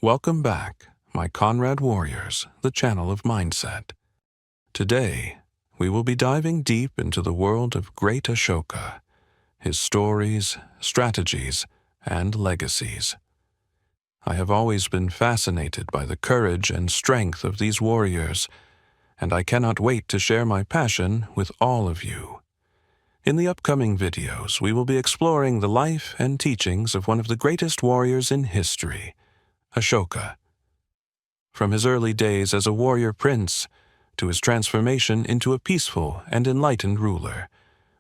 Welcome back, my Conrad warriors, the channel of mindset. Today, we will be diving deep into the world of great Ashoka, his stories, strategies, and legacies. I have always been fascinated by the courage and strength of these warriors, and I cannot wait to share my passion with all of you. In the upcoming videos, we will be exploring the life and teachings of one of the greatest warriors in history, Ashoka. From his early days as a warrior prince to his transformation into a peaceful and enlightened ruler,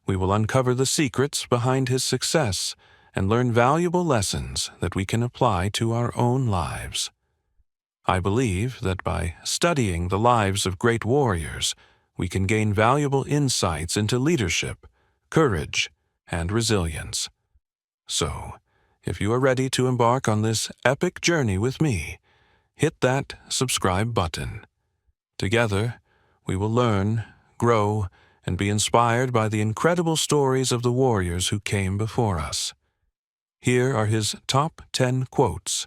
we will uncover the secrets behind his success and learn valuable lessons that we can apply to our own lives. I believe that by studying the lives of great warriors, we can gain valuable insights into leadership, courage, and resilience. So, if you are ready to embark on this epic journey with me, hit that subscribe button. Together, we will learn, grow, and be inspired by the incredible stories of the warriors who came before us. Here are his top 10 quotes.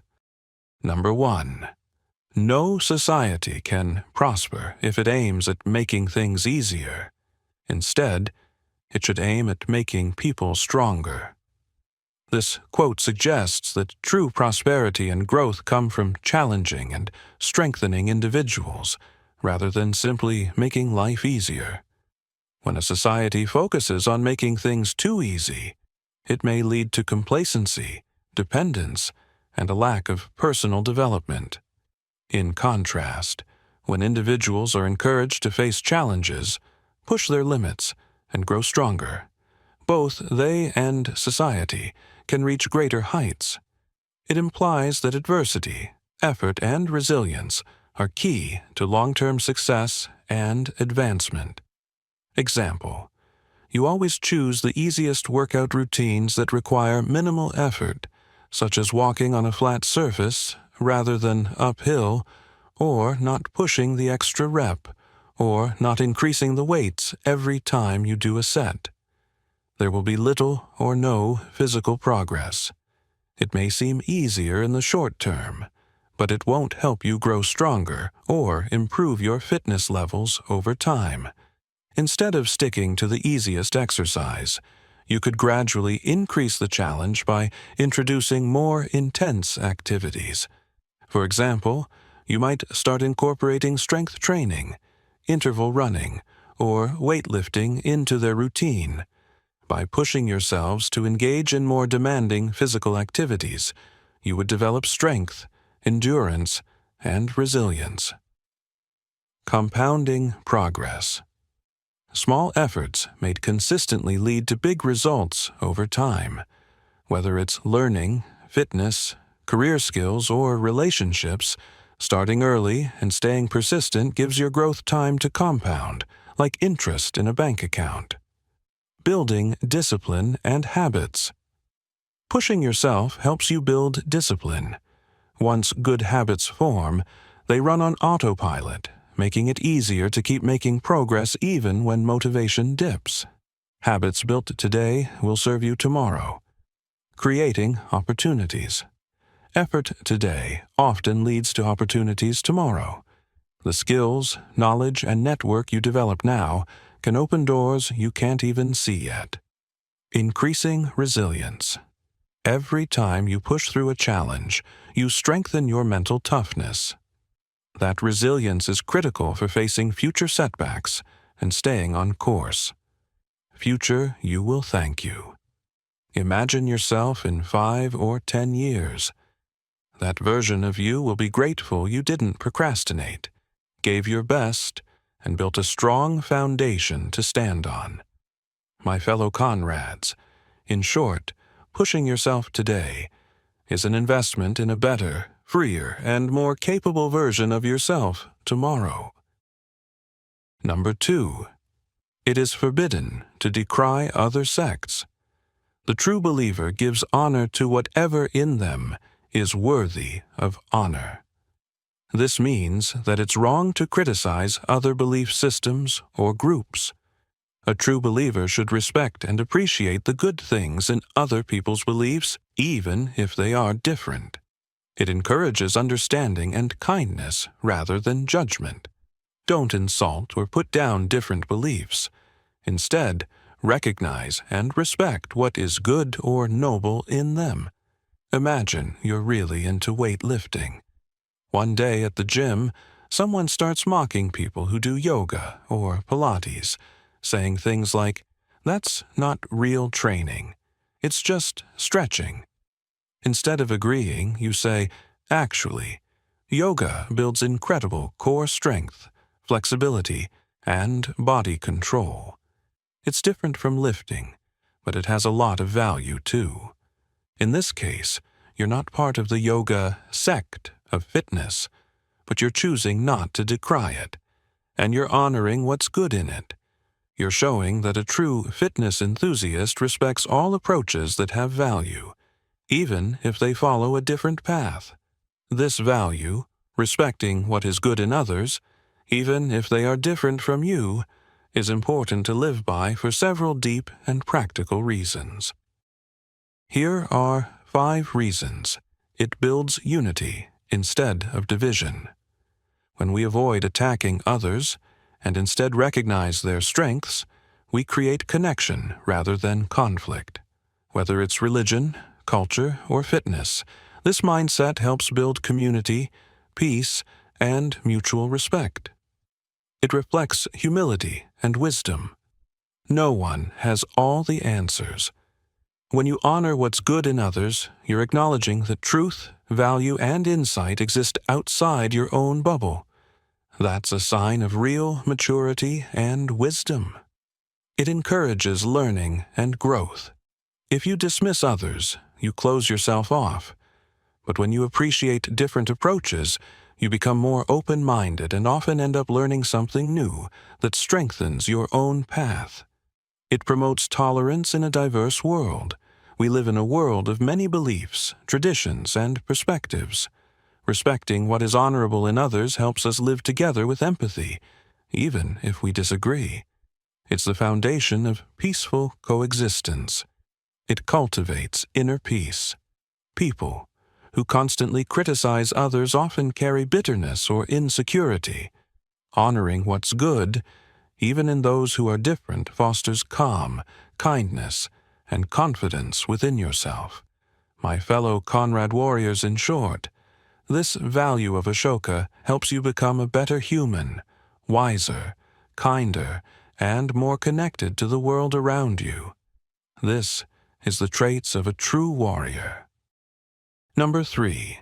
Number 1. No society can prosper if it aims at making things easier. Instead, it should aim at making people stronger. This quote suggests that true prosperity and growth come from challenging and strengthening individuals, rather than simply making life easier. When a society focuses on making things too easy, it may lead to complacency, dependence, and a lack of personal development. In contrast, when individuals are encouraged to face challenges, push their limits, and grow stronger, both they and society can reach greater heights. It implies that adversity, effort, and resilience are key to long-term success and advancement. Example: you always choose the easiest workout routines that require minimal effort, such as walking on a flat surface rather than uphill, or not pushing the extra rep, or not increasing the weights every time you do a set. There will be little or no physical progress. It may seem easier in the short term, but it won't help you grow stronger or improve your fitness levels over time. Instead of sticking to the easiest exercise, you could gradually increase the challenge by introducing more intense activities. For example, you might start incorporating strength training, interval running, or weightlifting into their routine. By pushing yourselves to engage in more demanding physical activities, you would develop strength, endurance, and resilience. Compounding progress. Small efforts made consistently lead to big results over time. Whether it's learning, fitness, career skills, or relationships, starting early and staying persistent gives your growth time to compound, like interest in a bank account. Building discipline and habits. Pushing yourself helps you build discipline. Once good habits form, they run on autopilot, making it easier to keep making progress even when motivation dips. Habits built today will serve you tomorrow. Creating opportunities. Effort today often leads to opportunities tomorrow. The skills, knowledge, and network you develop now can open doors you can't even see yet. Increasing resilience. Every time you push through a challenge, you strengthen your mental toughness. That resilience is critical for facing future setbacks and staying on course. Future you will thank you. Imagine yourself in 5 or 10 years. That version of you will be grateful you didn't procrastinate, gave your best, and built a strong foundation to stand on. My fellow Conrads, in short, pushing yourself today is an investment in a better, freer, and more capable version of yourself tomorrow. Number 2. It is forbidden to decry other sects. The true believer gives honor to whatever in them is worthy of honor. This means that it's wrong to criticize other belief systems or groups. A true believer should respect and appreciate the good things in other people's beliefs, even if they are different. It encourages understanding and kindness rather than judgment. Don't insult or put down different beliefs. Instead, recognize and respect what is good or noble in them. Imagine you're really into weightlifting. One day at the gym, someone starts mocking people who do yoga or Pilates, saying things like, "That's not real training. It's just stretching." Instead of agreeing, you say, "Actually, yoga builds incredible core strength, flexibility, and body control. It's different from lifting, but it has a lot of value too." In this case, you're not part of the yoga sect of fitness, but you're choosing not to decry it, and you're honoring what's good in it. You're showing that a true fitness enthusiast respects all approaches that have value, even if they follow a different path. This value, respecting what is good in others, even if they are different from you, is important to live by for several deep and practical reasons. Here are 5 reasons it builds unity instead of division. When we avoid attacking others and instead recognize their strengths, we create connection rather than conflict. Whether it's religion, culture, or fitness, this mindset helps build community, peace, and mutual respect. It reflects humility and wisdom. No one has all the answers. When you honor what's good in others, you're acknowledging that truth, value, and insight exist outside your own bubble. That's a sign of real maturity and wisdom. It encourages learning and growth. If you dismiss others, you close yourself off. But when you appreciate different approaches, you become more open-minded and often end up learning something new that strengthens your own path. It promotes tolerance in a diverse world. We live in a world of many beliefs, traditions, and perspectives. Respecting what is honorable in others helps us live together with empathy, even if we disagree. It's the foundation of peaceful coexistence. It cultivates inner peace. People who constantly criticize others often carry bitterness or insecurity. Honoring what's good, even in those who are different, fosters calm, kindness, and confidence within yourself. My fellow Conrad warriors, in short, this value of Ashoka helps you become a better human, wiser, kinder, and more connected to the world around you. This is the traits of a true warrior. Number 3.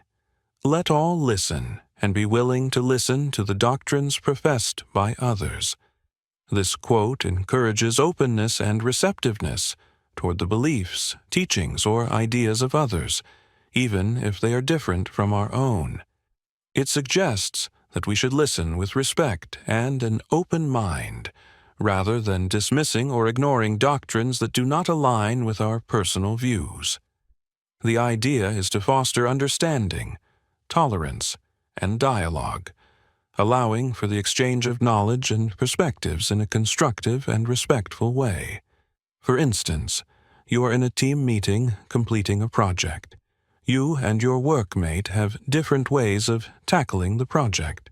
Let all listen and be willing to listen to the doctrines professed by others. This quote encourages openness and receptiveness toward the beliefs, teachings, or ideas of others, even if they are different from our own. It suggests that we should listen with respect and an open mind, rather than dismissing or ignoring doctrines that do not align with our personal views. The idea is to foster understanding, tolerance, and dialogue, allowing for the exchange of knowledge and perspectives in a constructive and respectful way. For instance, you are in a team meeting completing a project. You and your workmate have different ways of tackling the project.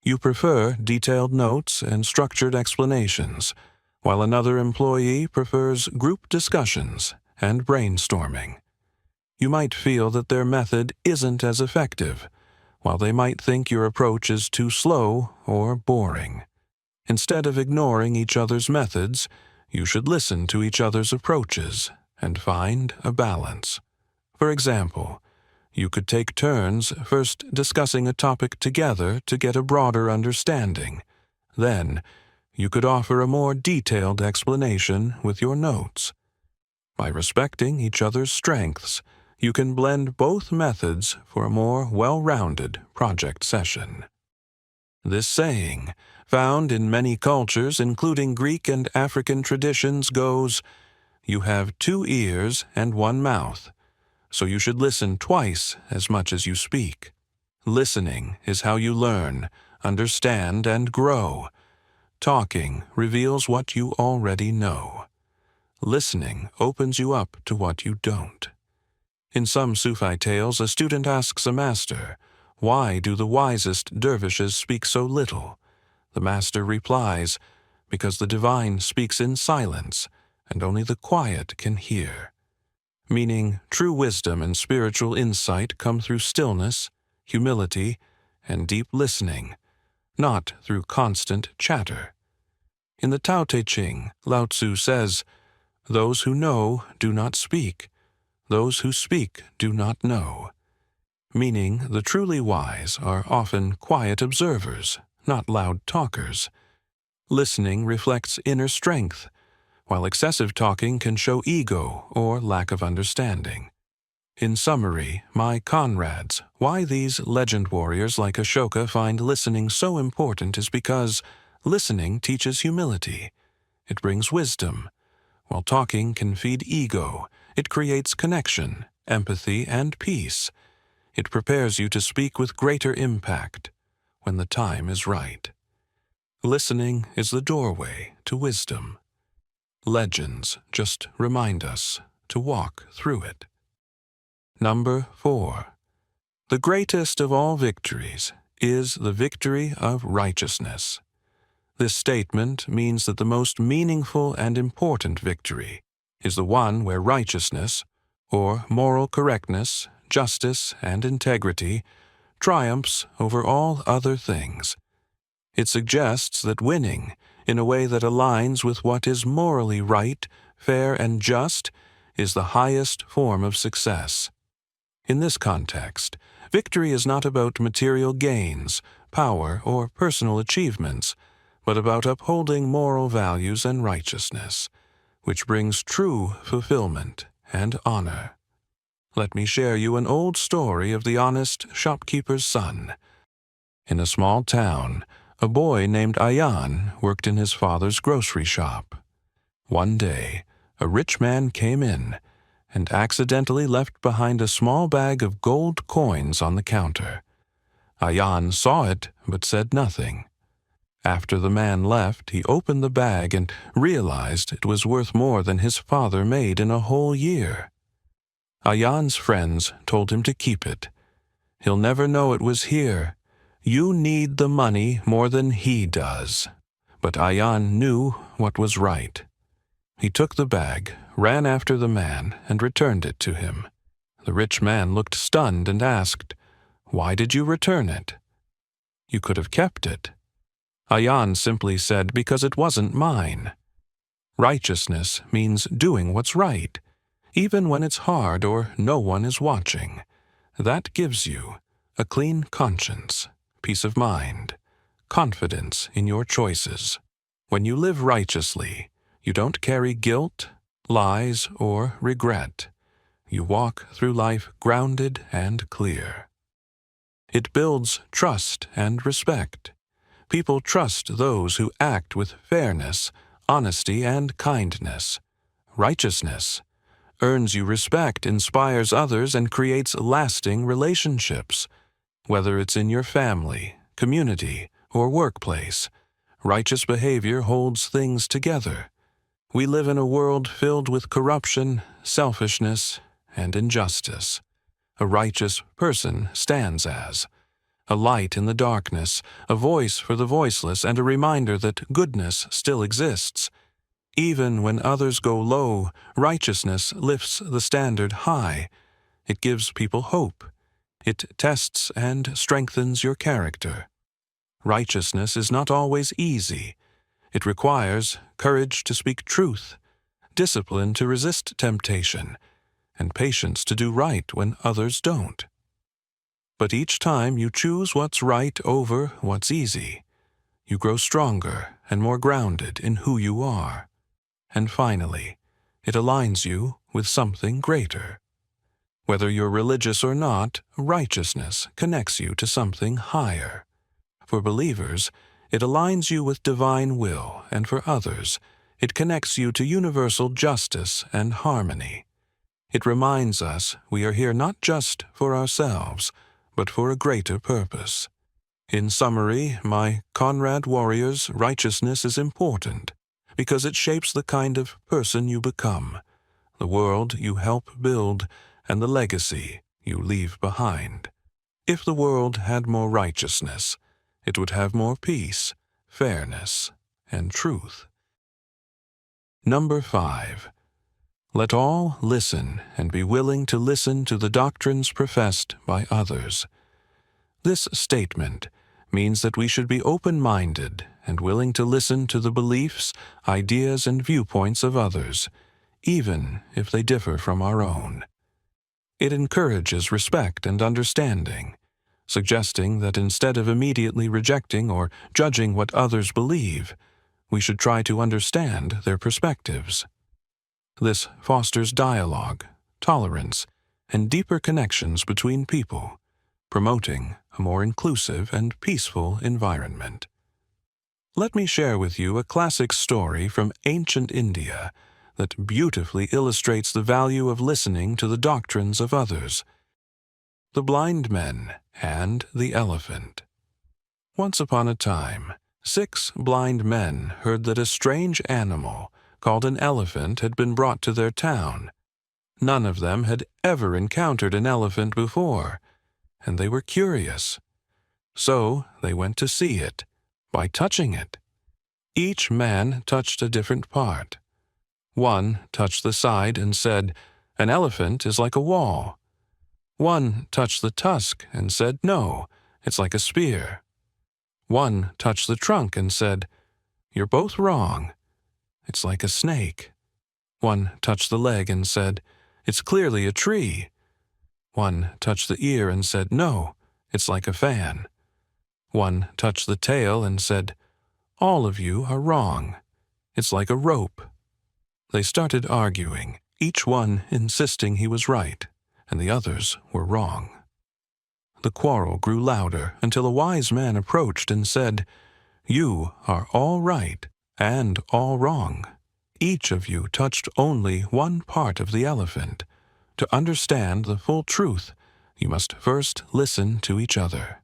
You prefer detailed notes and structured explanations, while another employee prefers group discussions and brainstorming. You might feel that their method isn't as effective, while they might think your approach is too slow or boring. Instead of ignoring each other's methods, you should listen to each other's approaches and find a balance. For example, you could take turns first discussing a topic together to get a broader understanding. Then, you could offer a more detailed explanation with your notes. By respecting each other's strengths, you can blend both methods for a more well-rounded project session. This saying, found in many cultures including Greek and African traditions, goes, "You have 2 ears and 1 mouth, so you should listen twice as much as you speak." Listening is how you learn, understand, and grow. Talking reveals what you already know. Listening opens you up to what you don't. In some Sufi tales, a student asks a master, "Why do the wisest dervishes speak so little?" The master replies, "Because the divine speaks in silence, and only the quiet can hear." Meaning, true wisdom and spiritual insight come through stillness, humility, and deep listening, not through constant chatter. In the Tao Te Ching, Lao Tzu says, "Those who know do not speak. Those who speak do not know." Meaning, the truly wise are often quiet observers, not loud talkers. Listening reflects inner strength, while excessive talking can show ego or lack of understanding. In summary, my Conrads, why these legend warriors like Ashoka find listening so important is because listening teaches humility. It brings wisdom. While talking can feed ego, it creates connection, empathy, and peace. It prepares you to speak with greater impact when the time is right. Listening is the doorway to wisdom. Legends just remind us to walk through it. Number 4. The greatest of all victories is the victory of righteousness. This statement means that the most meaningful and important victory is the one where righteousness, or moral correctness, justice, and integrity, triumphs over all other things. It suggests that winning, in a way that aligns with what is morally right, fair, and just, is the highest form of success. In this context, victory is not about material gains, power, or personal achievements, but about upholding moral values and righteousness, which brings true fulfillment and honor. Let me share you an old story of the honest shopkeeper's son. In a small town, a boy named Ayan worked in his father's grocery shop. One day, a rich man came in and accidentally left behind a small bag of gold coins on the counter. Ayan saw it but said nothing. After the man left, he opened the bag and realized it was worth more than his father made in a whole year. Ayan's friends told him to keep it. "He'll never know it was here. You need the money more than he does." But Ayan knew what was right. He took the bag, ran after the man, and returned it to him. The rich man looked stunned and asked, "Why did you return it?" "You could have kept it." Ayan simply said, "Because it wasn't mine." Righteousness means doing what's right, even when it's hard or no one is watching. That gives you a clean conscience, peace of mind, confidence in your choices. When you live righteously, you don't carry guilt, lies, or regret. You walk through life grounded and clear. It builds trust and respect. People trust those who act with fairness, honesty, and kindness. Righteousness earns you respect, inspires others, and creates lasting relationships. Whether it's in your family, community, or workplace, righteous behavior holds things together. We live in a world filled with corruption, selfishness, and injustice. A righteous person stands as a light in the darkness, a voice for the voiceless, and a reminder that goodness still exists. Even when others go low, righteousness lifts the standard high. It gives people hope. It tests and strengthens your character. Righteousness is not always easy. It requires courage to speak truth, discipline to resist temptation, and patience to do right when others don't. But each time you choose what's right over what's easy, you grow stronger and more grounded in who you are. And finally, it aligns you with something greater. Whether you're religious or not, righteousness connects you to something higher. For believers, it aligns you with divine will, and for others, it connects you to universal justice and harmony. It reminds us we are here not just for ourselves, but for a greater purpose. In summary, my Conrad warriors, righteousness is important because it shapes the kind of person you become, the world you help build, and the legacy you leave behind. If the world had more righteousness, it would have more peace, fairness, and truth. Number 5. Let all listen and be willing to listen to the doctrines professed by others. This statement means that we should be open-minded and willing to listen to the beliefs, ideas, and viewpoints of others, even if they differ from our own. It encourages respect and understanding, suggesting that instead of immediately rejecting or judging what others believe, we should try to understand their perspectives. This fosters dialogue, tolerance, and deeper connections between people, promoting a more inclusive and peaceful environment. Let me share with you a classic story from ancient India that beautifully illustrates the value of listening to the doctrines of others. The Blind Men and the Elephant. Once upon a time, 6 blind men heard that a strange animal called an elephant had been brought to their town. None of them had ever encountered an elephant before, and they were curious. So they went to see it by touching it. Each man touched a different part. One touched the side and said, "An elephant is like a wall." One touched the tusk and said, "No, it's like a spear." One touched the trunk and said, "You're both wrong. It's like a snake." One touched the leg and said, "It's clearly a tree." One touched the ear and said, "No, it's like a fan." One touched the tail and said, "All of you are wrong. It's like a rope." They started arguing, each one insisting he was right, and the others were wrong. The quarrel grew louder until a wise man approached and said, "You are all right and all wrong. Each of you touched only one part of the elephant. To understand the full truth, you must first listen to each other."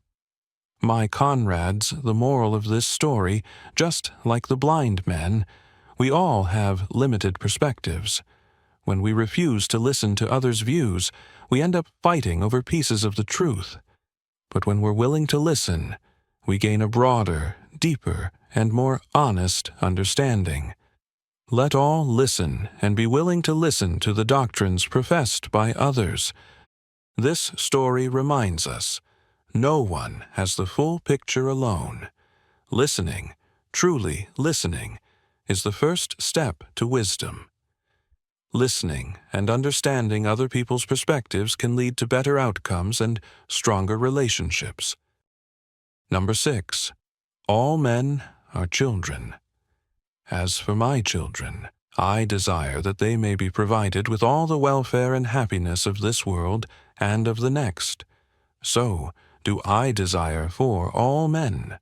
My Conrads, the moral of this story, just like the blind men, we all have limited perspectives. When we refuse to listen to others' views, we end up fighting over pieces of the truth. But when we're willing to listen, we gain a broader, deeper, and more honest understanding. Let all listen and be willing to listen to the doctrines professed by others. This story reminds us, no one has the full picture alone. Listening, truly listening, is the first step to wisdom. Listening and understanding other people's perspectives can lead to better outcomes and stronger relationships. Number 6. All men are children. As for my children, I desire that they may be provided with all the welfare and happiness of this world and of the next. So do I desire for all men.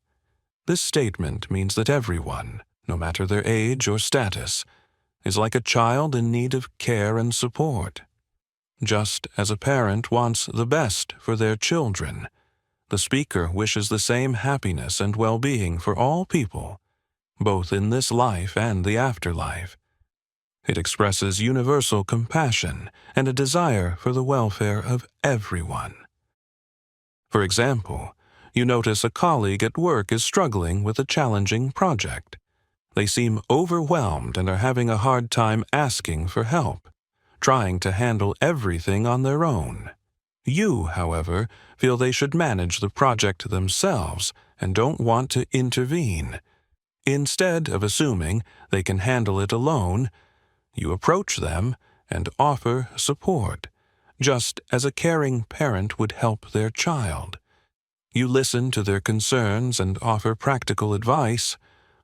This statement means that everyone, no matter their age or status, is like a child in need of care and support. Just as a parent wants the best for their children, the speaker wishes the same happiness and well-being for all people, both in this life and the afterlife. It expresses universal compassion and a desire for the welfare of everyone. For example, you notice a colleague at work is struggling with a challenging project. They seem overwhelmed and are having a hard time asking for help, trying to handle everything on their own. You, however, feel they should manage the project themselves and don't want to intervene. Instead of assuming they can handle it alone, you approach them and offer support, just as a caring parent would help their child. You listen to their concerns and offer practical advice,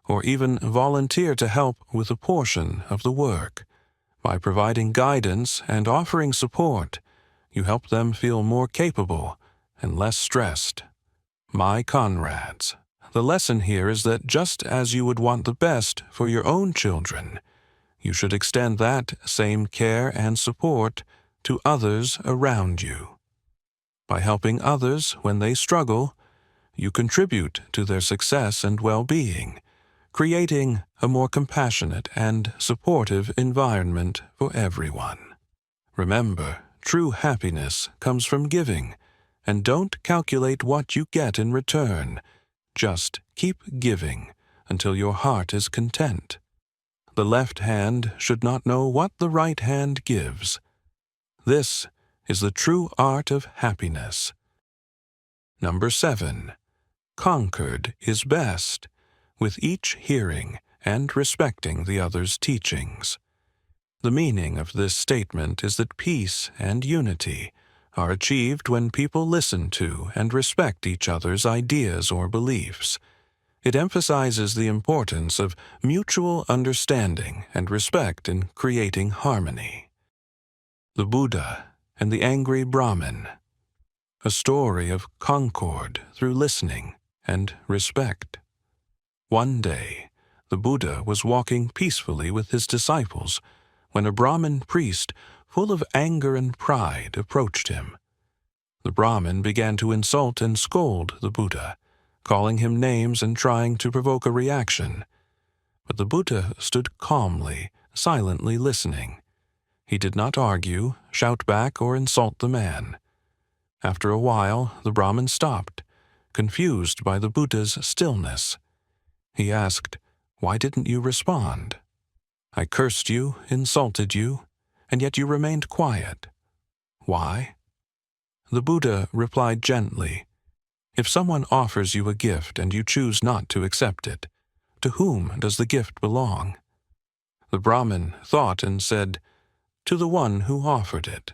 or even volunteer to help with a portion of the work. By providing guidance and offering support, you help them feel more capable and less stressed. My Conrads, the lesson here is that just as you would want the best for your own children, you should extend that same care and support to others around you. By helping others when they struggle, you contribute to their success and well-being, creating a more compassionate and supportive environment for everyone. Remember True happiness comes from giving, and don't calculate what you get in return. Just keep giving until your heart is content. The left hand should not know what the right hand gives. This is the true art of happiness. Number 7. Conquered is best, with each hearing and respecting the other's teachings. The meaning of this statement is that peace and unity are achieved when people listen to and respect each other's ideas or beliefs. It emphasizes the importance of mutual understanding and respect in creating harmony. The Buddha and the Angry Brahmin. A story of concord through listening and respect. One day, the Buddha was walking peacefully with his disciples when a Brahmin priest, full of anger and pride, approached him. The Brahmin began to insult and scold the Buddha, calling him names and trying to provoke a reaction. But the Buddha stood calmly, silently listening. He did not argue, shout back, or insult the man. After a while, the Brahmin stopped, confused by the Buddha's stillness. He asked, "Why didn't you respond? I cursed you, insulted you, and yet you remained quiet. Why?" The Buddha replied gently, "If someone offers you a gift and you choose not to accept it, to whom does the gift belong?" The Brahmin thought and said, "To the one who offered it."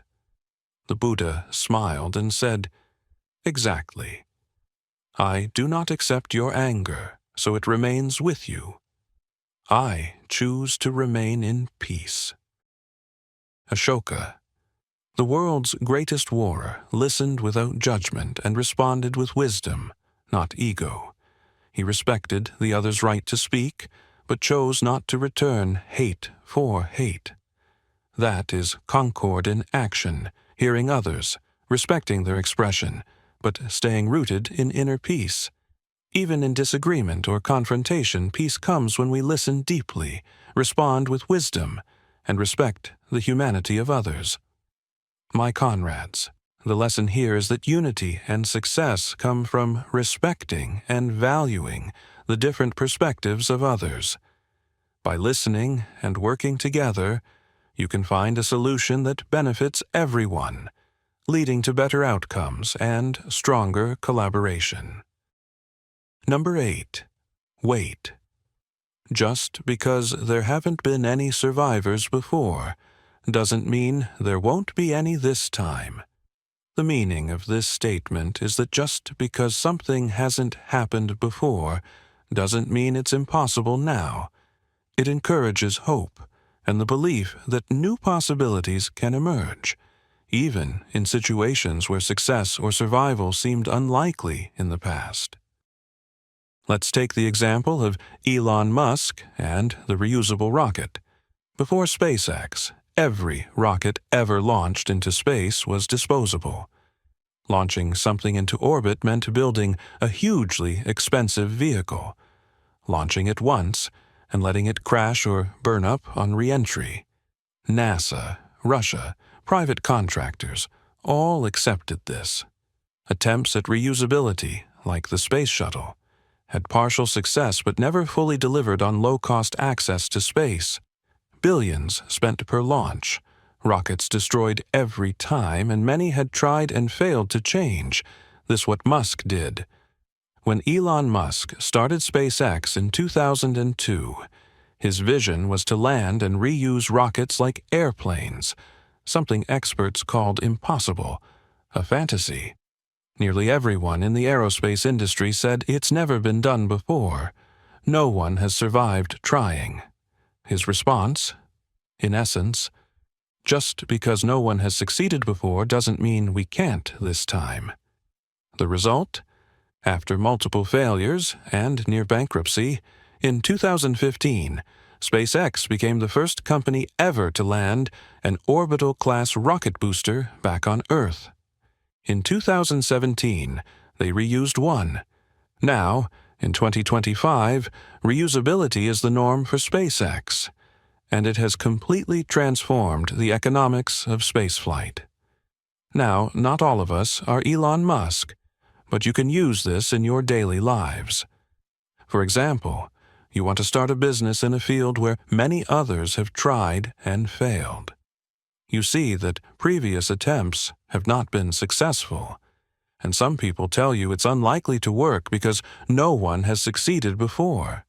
The Buddha smiled and said, "Exactly. I do not accept your anger, so it remains with you. I choose to remain in peace." Ashoka, the world's greatest warrior, listened without judgment and responded with wisdom, not ego. He respected the other's right to speak, but chose not to return hate for hate. That is concord in action, hearing others, respecting their expression, but staying rooted in inner peace. Even in disagreement or confrontation, peace comes when we listen deeply, respond with wisdom, and respect the humanity of others. My Conrads, the lesson here is that unity and success come from respecting and valuing the different perspectives of others. By listening and working together, you can find a solution that benefits everyone, leading to better outcomes and stronger collaboration. Number 8. Wait. Just because there haven't been any survivors before doesn't mean there won't be any this time. The meaning of this statement is that just because something hasn't happened before doesn't mean it's impossible now. It encourages hope and the belief that new possibilities can emerge, even in situations where success or survival seemed unlikely in the past. Let's take the example of Elon Musk and the reusable rocket. Before SpaceX, every rocket ever launched into space was disposable. Launching something into orbit meant building a hugely expensive vehicle, launching it once and letting it crash or burn up on re-entry. NASA, Russia, private contractors, all accepted this. Attempts at reusability, like the space shuttle, had partial success but never fully delivered on low-cost access to space. Billions spent per launch, rockets destroyed every time, and many had tried and failed to change. This what Musk did. When Elon Musk started SpaceX in 2002, his vision was to land and reuse rockets like airplanes, something experts called impossible, a fantasy. Nearly everyone in the aerospace industry said it's never been done before. No one has survived trying. His response? In essence, just because no one has succeeded before doesn't mean we can't this time. The result? After multiple failures and near bankruptcy, in 2015, SpaceX became the first company ever to land an orbital-class rocket booster back on Earth. In 2017, they reused one. Now, in 2025, reusability is the norm for SpaceX, and it has completely transformed the economics of spaceflight. Now, not all of us are Elon Musk, but you can use this in your daily lives. For example, you want to start a business in a field where many others have tried and failed. You see that previous attempts have not been successful, and some people tell you it's unlikely to work because no one has succeeded before.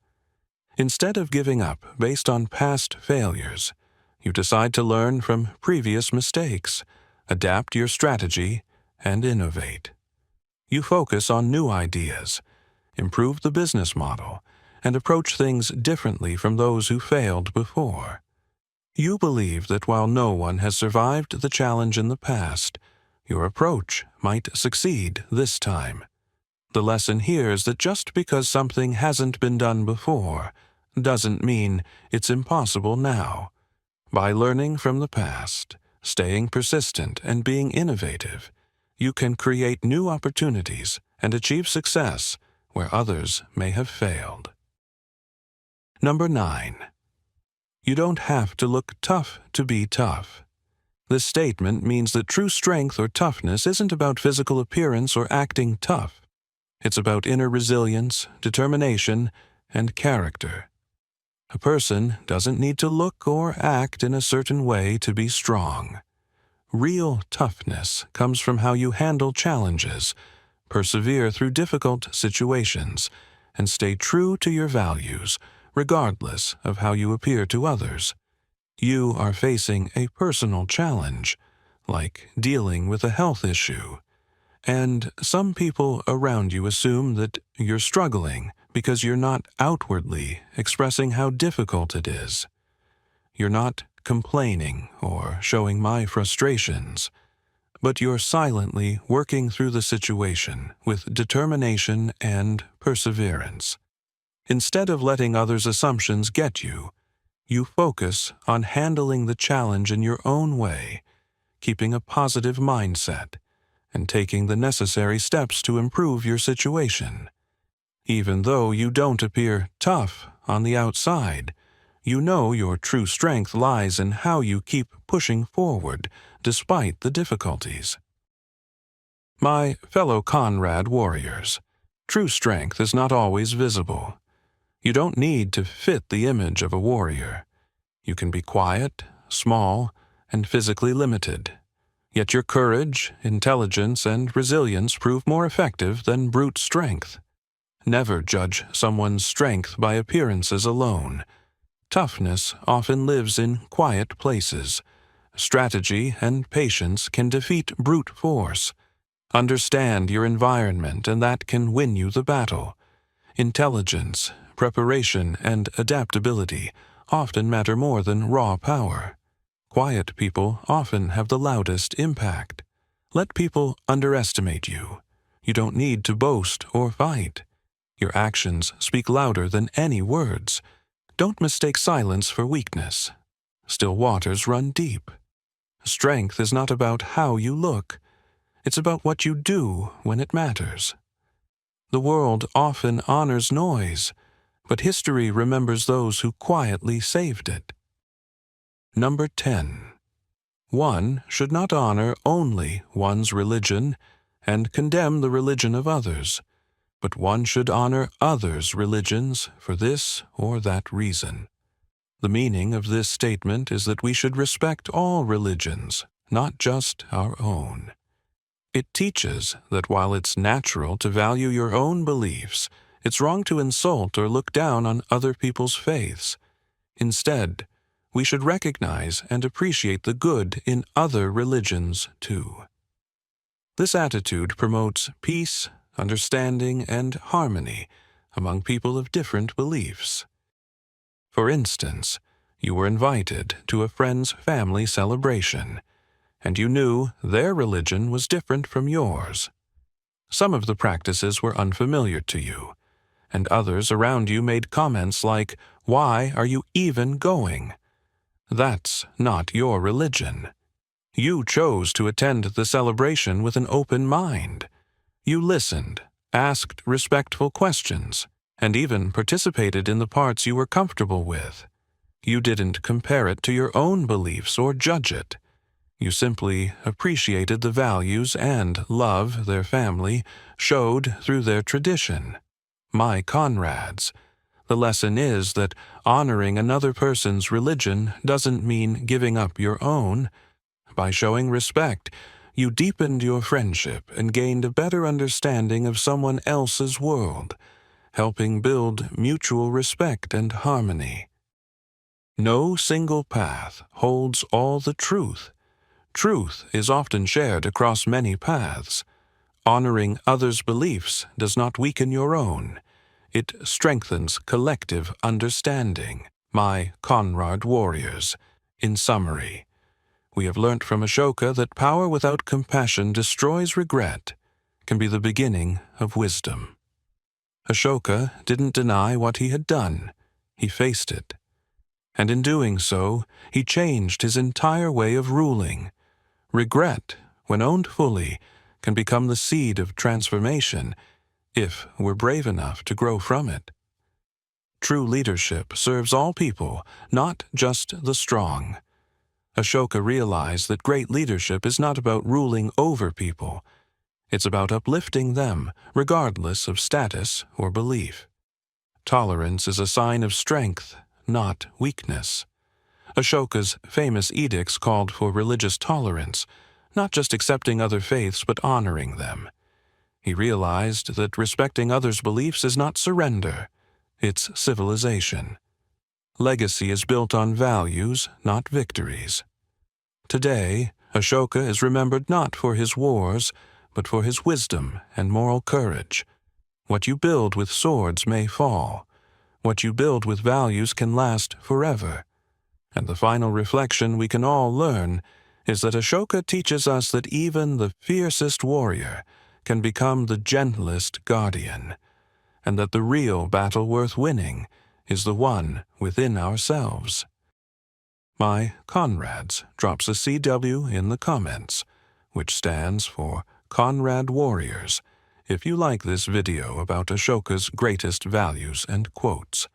Instead of giving up based on past failures, you decide to learn from previous mistakes, adapt your strategy, and innovate. You focus on new ideas, improve the business model, and approach things differently from those who failed before. You believe that while no one has survived the challenge in the past, your approach might succeed this time. The lesson here is that just because something hasn't been done before doesn't mean it's impossible now. By learning from the past, staying persistent, and being innovative, you can create new opportunities and achieve success where others may have failed. Number 9. You don't have to look tough to be tough. This statement means that true strength or toughness isn't about physical appearance or acting tough. It's about inner resilience, determination, and character. A person doesn't need to look or act in a certain way to be strong. Real toughness comes from how you handle challenges, persevere through difficult situations, and stay true to your values, regardless of how you appear to others. You are facing a personal challenge, like dealing with a health issue, and some people around you assume that you're struggling because you're not outwardly expressing how difficult it is. You're not complaining or showing my frustrations, but you're silently working through the situation with determination and perseverance. Instead of letting others' assumptions get you, you focus on handling the challenge in your own way, keeping a positive mindset, and taking the necessary steps to improve your situation. Even though you don't appear tough on the outside, you know your true strength lies in how you keep pushing forward despite the difficulties. My fellow Conrad warriors, true strength is not always visible. You don't need to fit the image of a warrior. You can be quiet, small, and physically limited. Yet your courage, intelligence, and resilience prove more effective than brute strength. Never judge someone's strength by appearances alone. Toughness often lives in quiet places. Strategy and patience can defeat brute force. Understand your environment, and that can win you the battle. Intelligence, preparation, and adaptability often matter more than raw power. Quiet people often have the loudest impact. Let people underestimate you. You don't need to boast or fight. Your actions speak louder than any words. Don't mistake silence for weakness. Still waters run deep. Strength is not about how you look. It's about what you do when it matters. The world often honors noise, but history remembers those who quietly saved it. Number 10. One should not honor only one's religion and condemn the religion of others, but one should honor others' religions for this or that reason. The meaning of this statement is that we should respect all religions, not just our own. It teaches that while it's natural to value your own beliefs, it's wrong to insult or look down on other people's faiths. Instead, we should recognize and appreciate the good in other religions too. This attitude promotes peace, understanding, and harmony among people of different beliefs. For instance, you were invited to a friend's family celebration, and you knew their religion was different from yours. Some of the practices were unfamiliar to you, and others around you made comments like, "Why are you even going?" That's not your religion. You chose to attend the celebration with an open mind. You listened, asked respectful questions, and even participated in the parts you were comfortable with. You didn't compare it to your own beliefs or judge it. You simply appreciated the values and love their family showed through their tradition. My Conrads. The lesson is that honoring another person's religion doesn't mean giving up your own. By showing respect, you deepened your friendship and gained a better understanding of someone else's world, helping build mutual respect and harmony. No single path holds all the truth. Truth is often shared across many paths. Honoring others' beliefs does not weaken your own. It strengthens collective understanding. My Conrad warriors. In summary, we have learnt from Ashoka that power without compassion destroys regret, can be the beginning of wisdom. Ashoka didn't deny what he had done. He faced it. And in doing so, he changed his entire way of ruling. Regret, when owned fully, can become the seed of transformation if we're brave enough to grow from it. True leadership serves all people, not just the strong. Ashoka realized that great leadership is not about ruling over people. It's about uplifting them, regardless of status or belief. Tolerance is a sign of strength, not weakness. Ashoka's famous edicts called for religious tolerance, not just accepting other faiths but honoring them. He realized that respecting others' beliefs is not surrender, it's civilization. Legacy is built on values, not victories. Today, Ashoka is remembered not for his wars, but for his wisdom and moral courage. What you build with swords may fall. What you build with values can last forever. And the final reflection we can all learn is that Ashoka teaches us that even the fiercest warrior can become the gentlest guardian, and that the real battle worth winning is the one within ourselves. My Conrads drops a CW in the comments, which stands for Conrad Warriors, if you like this video about Ashoka's greatest values and quotes.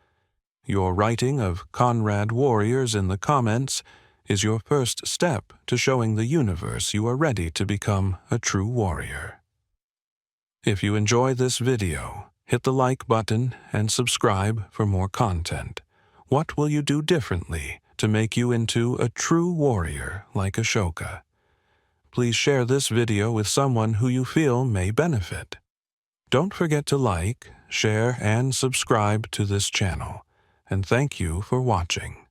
Your writing of Conrad Warriors in the comments is your first step to showing the universe you are ready to become a true warrior. If you enjoy this video, hit the like button and subscribe for more content. What will you do differently to make you into a true warrior like Ashoka? Please share this video with someone who you feel may benefit. Don't forget to like, share, and subscribe to this channel. And thank you for watching.